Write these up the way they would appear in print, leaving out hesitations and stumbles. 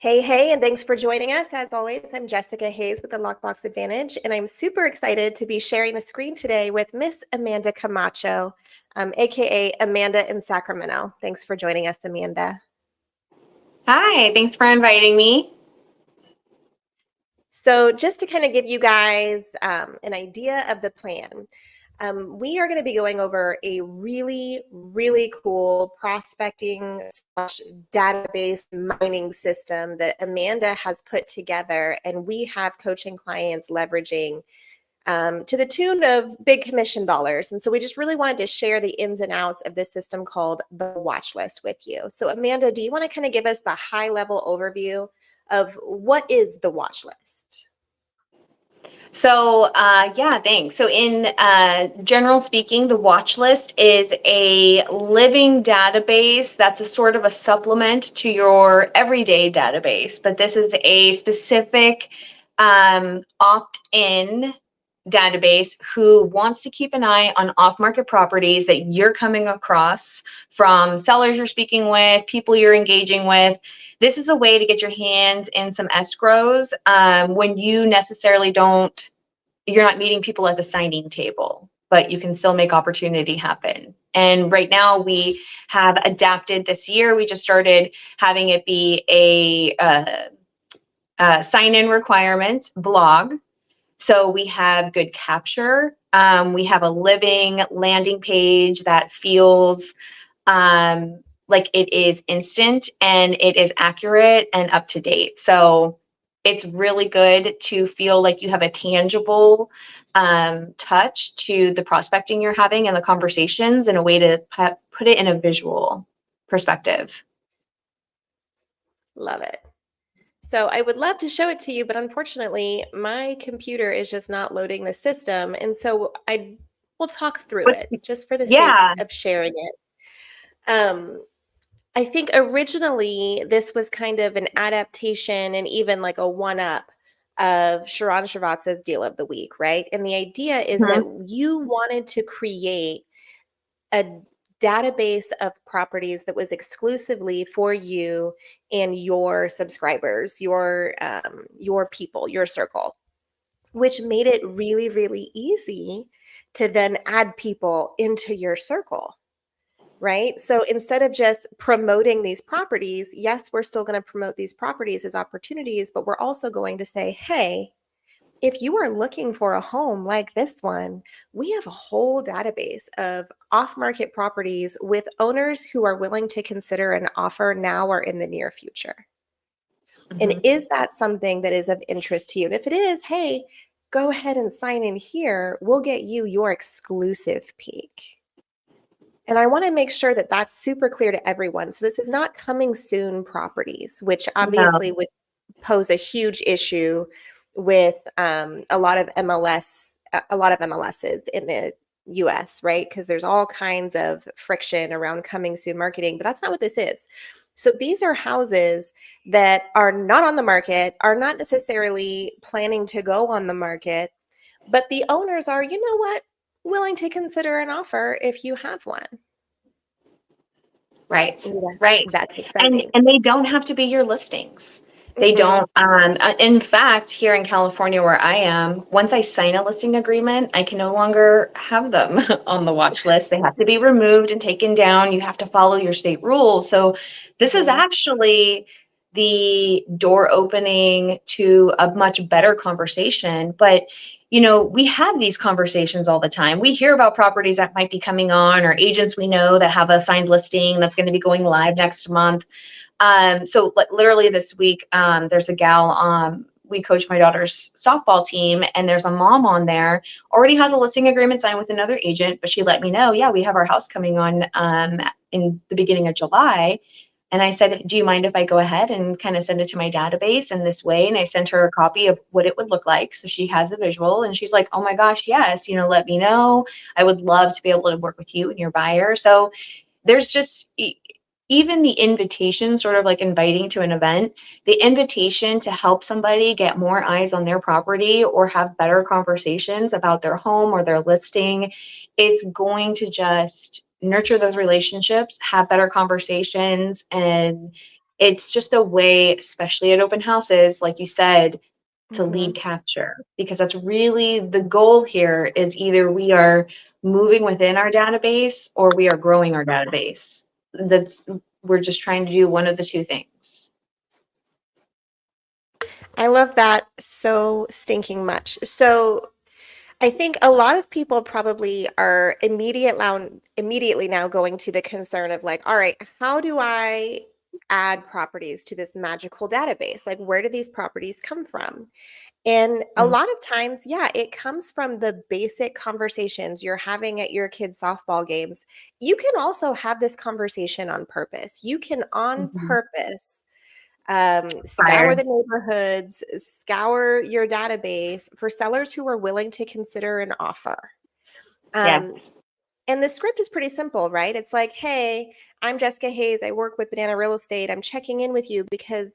Hey, hey, and thanks for joining us. As always, I'm Jessica Hayes with the Lockbox Advantage, and I'm super excited to be sharing the screen today with Miss Amanda Camacho, aka Amanda in Sacramento. Thanks for joining us, Amanda. Hi, thanks for inviting me. So, just to kind of give you guys an idea of the plan, we are going to be going over a really, really cool prospecting slash database mining system that Amanda has put together, and we have coaching clients leveraging to the tune of big commission dollars. And so we just really wanted to share the ins and outs of this system called the watch list with you. So, Amanda, do you want to kind of give us the high level overview of what is the watch list? Yeah, thanks. So, in general speaking, the watch list is a living database that's a sort of a supplement to your everyday database, but this is a specific opt-in database who wants to keep an eye on off-market properties that you're coming across from sellers you're speaking with, people you're engaging with. This is a way to get your hands in some escrows when you necessarily you're not meeting people at the signing table, but you can still make opportunity happen. And right now we have adapted this year. We just started having it be a sign-in requirement blog. So we have good capture. We have a living landing page that feels like it is instant and it is accurate and up to date. So it's really good to feel like you have a tangible touch to the prospecting you're having and the conversations in a way to put it in a visual perspective. Love it. So I would love to show it to you, but unfortunately, my computer is just not loading the system. And so I will talk through But it just for the sake yeah, of sharing it. Um, I think originally this was kind of an adaptation and even like a one up of Sharon Srivatsa's Deal of the Week, right? And the idea is that mhm, you wanted to create a database of properties that was exclusively for you and your subscribers, your people, your circle, which made it really, really easy to then add people into your circle. Right. So instead of just promoting these properties, yes, we're still going to promote these properties as opportunities, but we're also going to say, hey, if you are looking for a home like this one, we have a whole database of off market properties with owners who are willing to consider an offer now or in the near future. And mhm. is that something that is of interest to you? And if it is, hey, go ahead and sign in here. We'll get you your exclusive peek. And I want to make sure that that's super clear to everyone. So this is not coming soon properties, which No. obviously would pose a huge issue with a lot of MLSs in the US, right? Because there's all kinds of friction around coming soon marketing, but that's not what this is. So these are houses that are not on the market, are not necessarily planning to go on the market, but the owners are, you know what, willing to consider an offer if you have one. Right, Yeah, right. that's And exciting. and they don't have to be your listings. They Mhm. don't, in fact, here in California where I am, once I sign a listing agreement, I can no longer have them on the watch list. They have to be removed and taken down. You have to follow your state rules. So this is Mhm. actually the door opening to a much better conversation. But we have these conversations all the time. We hear about properties that might be coming on or agents we know that have a signed listing that's going to be going live next month. So literally this week, there's a gal we coach my daughter's softball team, and there's a mom on there, already has a listing agreement signed with another agent, but she let me know, yeah, we have our house coming on in the beginning of July. And I said, do you mind if I go ahead and kind of send it to my database in this way? And I sent her a copy of what it would look like. So she has a visual and she's like, oh my gosh, yes, let me know. I would love to be able to work with you and your buyer. So there's just even the invitation, sort of like inviting to an event, the invitation to help somebody get more eyes on their property or have better conversations about their home or their listing, it's going to just nurture those relationships, have better conversations, and It's just a way, especially at open houses, like you said, to Hmm. lead capture, because that's really the goal here. Is either we are moving within our database or we are growing our database. That's We're just trying to do one of the two things. I love that so stinking much. So I think a lot of people probably are immediately now going to the concern of like, all right, how do I add properties to this magical database? Like, where do these properties come from? And a Mhm. lot of times, yeah, it comes from the basic conversations you're having at your kids' softball games. You can also have this conversation on purpose. You can, on Mhm. purpose, scour the Buyers. neighborhoods, scour your database for sellers who are willing to consider an offer. Yes. Um, and the script is pretty simple, right? It's like, hey, I'm Jessica Hayes. I work with Banana Real Estate. I'm checking in with you because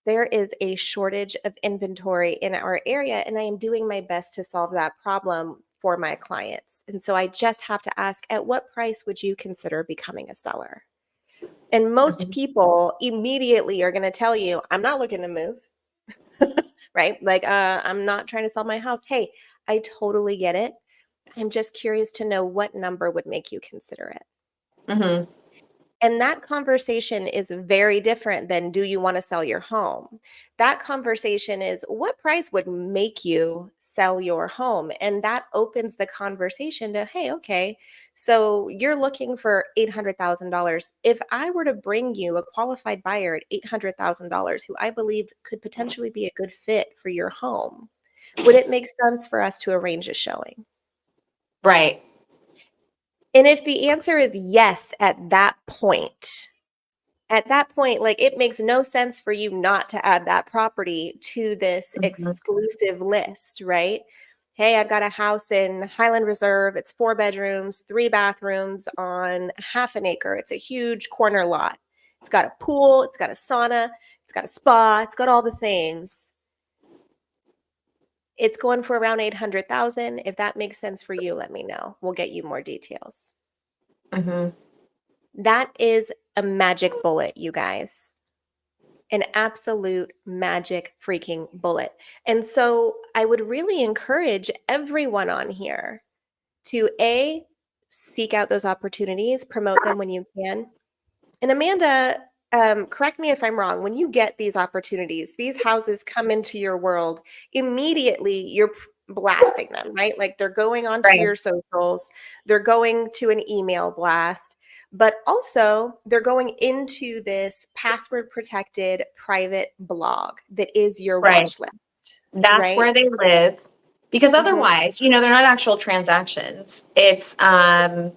there is a shortage of inventory in our area, and I am doing my best to solve that problem for my clients. And so I just have to ask, at what price would you consider becoming a seller? And most Mhm. people immediately are going to tell you, I'm not looking to move, right? Like, I'm not trying to sell my house. Hey, I totally get it. I'm just curious to know what number would make you consider it. Mhm. And that conversation is very different than, do you want to sell your home? That conversation is, what price would make you sell your home? And that opens the conversation to, hey, okay, so you're looking for $800,000. If I were to bring you a qualified buyer at $800,000 who I believe could potentially be a good fit for your home, would it make sense for us to arrange a showing? Right. And if the answer is yes at that point, like, it makes no sense for you not to add that property to this Mhm. exclusive list, right? Hey, I've got a house in Highland Reserve. It's 4 bedrooms, 3 bathrooms on half an acre. It's a huge corner lot. It's got a pool, it's got a sauna, it's got a spa, it's got all the things. It's going for around 800,000. If that makes sense for you, let me know. We'll get you more details. Mhm. That is a magic bullet, you guys. An absolute magic freaking bullet. And so I would really encourage everyone on here to A, seek out those opportunities, promote them when you can. And Amanda, correct me if I'm wrong, when you get these opportunities, these houses come into your world, immediately you're blasting them, right? Like, they're going onto Right. your socials, they're going to an email blast, but also they're going into this password protected private blog that is your Right. watch list, That's right? where they live, because Hmm. otherwise, they're not actual transactions. It's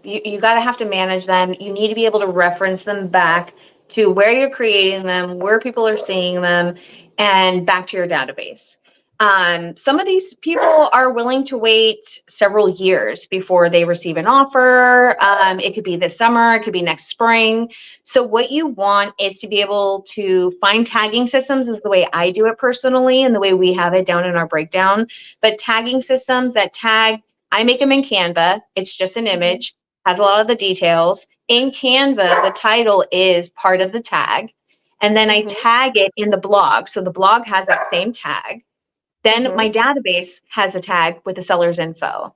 you got to have to manage them. You need to be able to reference them back to where you're creating them, where people are seeing them, and back to your database. Some of these people are willing to wait several years before they receive an offer. It could be this summer, it could be next spring. So what you want is to be able to find tagging systems, is the way I do it personally and the way we have it down in our breakdown. But tagging systems that tag, I make them in Canva. It's just an Hmm. image, has a lot of the details. In Canva, the title is part of the tag. And then I Hmm. tag it in the blog. So the blog has that same tag. Then Hmm. my database has a tag with the seller's info.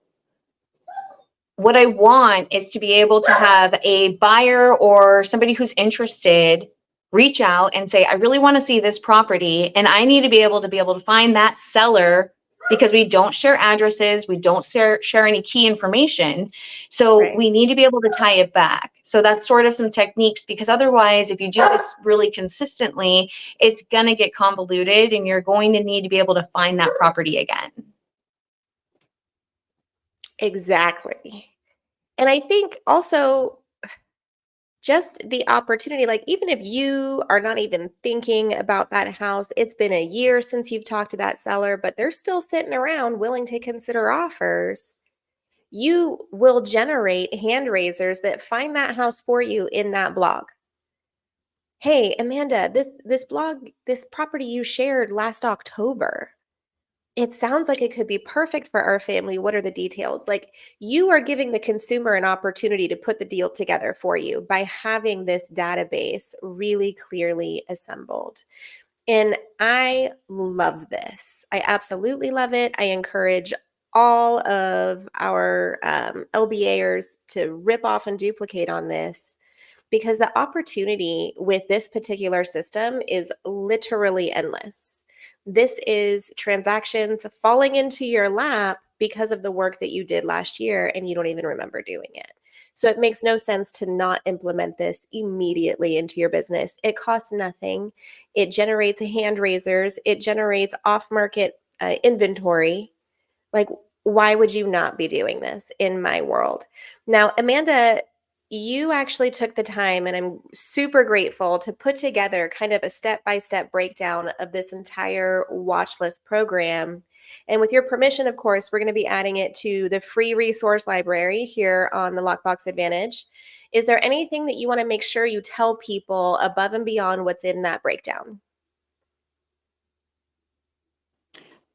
What I want is to be able to have a buyer or somebody who's interested reach out and say, I really want to see this property, and I need to be able to find that seller, because we don't share addresses, we don't share any key information. So Right. we need to be able to tie it back. So that's sort of some techniques, because otherwise, if you do this really consistently, it's going to get convoluted and you're going to need to be able to find that property again. Exactly. And I think also just the opportunity, like, even if you are not even thinking about that house, it's been a year since you've talked to that seller, but they're still sitting around willing to consider offers. You will generate hand raisers that find that house for you in that blog. Hey, Amanda, this blog, this property you shared last October, It sounds like it could be perfect for our family. What are the details? Like, you are giving the consumer an opportunity to put the deal together for you by having this database really clearly assembled. And I love this. I absolutely love it. I encourage all of our LBAers to rip off and duplicate on this, because the opportunity with this particular system is literally endless. This is transactions falling into your lap because of the work that you did last year and you don't even remember doing it. So it makes no sense to not implement this immediately into your business. It costs nothing. It generates hand raisers, it generates off market inventory. Like, why would you not be doing this in my world? Now, Amanda, you actually took the time, and I'm super grateful, to put together kind of a step-by-step breakdown of this entire watch list program. And with your permission, of course, we're going to be adding it to the free resource library here on the Lockbox Advantage. Is there anything that you want to make sure you tell people above and beyond what's in that breakdown?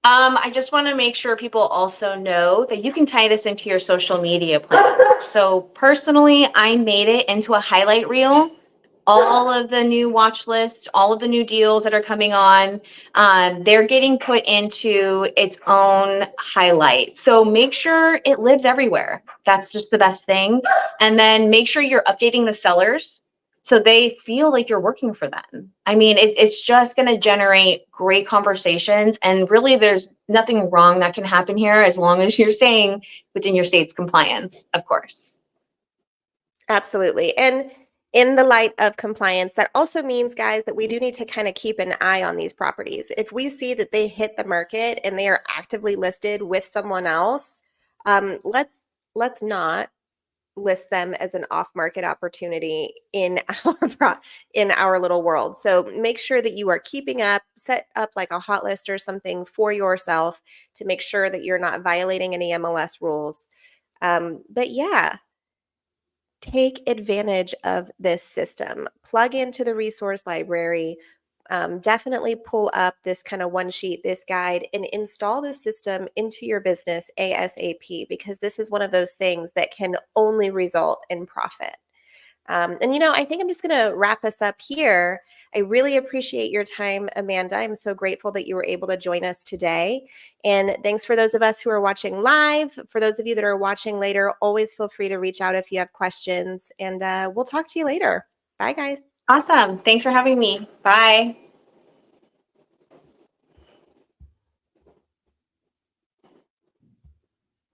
I just want to make sure people also know that you can tie this into your social media plans. So personally, I made it into a highlight reel. All of the new watch lists, all of the new deals that are coming on, they're getting put into its own highlight. So make sure it lives everywhere. That's just the best thing. And then make sure you're updating the sellers so they feel like you're working for them. I mean, it's just going to generate great conversations. And really, there's nothing wrong that can happen here as long as you're staying within your state's compliance, of course. Absolutely. And in the light of compliance, that also means, guys, that we do need to kind of keep an eye on these properties. If we see that they hit the market and they are actively listed with someone else, let's not list them as an off-market opportunity in in our little world. So make sure that you are keeping up, set up like a hot list or something for yourself to make sure that you're not violating any MLS rules. But yeah, take advantage of this system. Plug into the resource library. Definitely pull up this kind of one sheet, this guide, and install this system into your business ASAP, because this is one of those things that can only result in profit. And I think I'm just going to wrap us up here. I really appreciate your time, Amanda. I'm so grateful that you were able to join us today. And thanks for those of us who are watching live. For those of you that are watching later, always feel free to reach out if you have questions. And we'll talk to you later. Bye, guys. Awesome. Thanks for having me. Bye.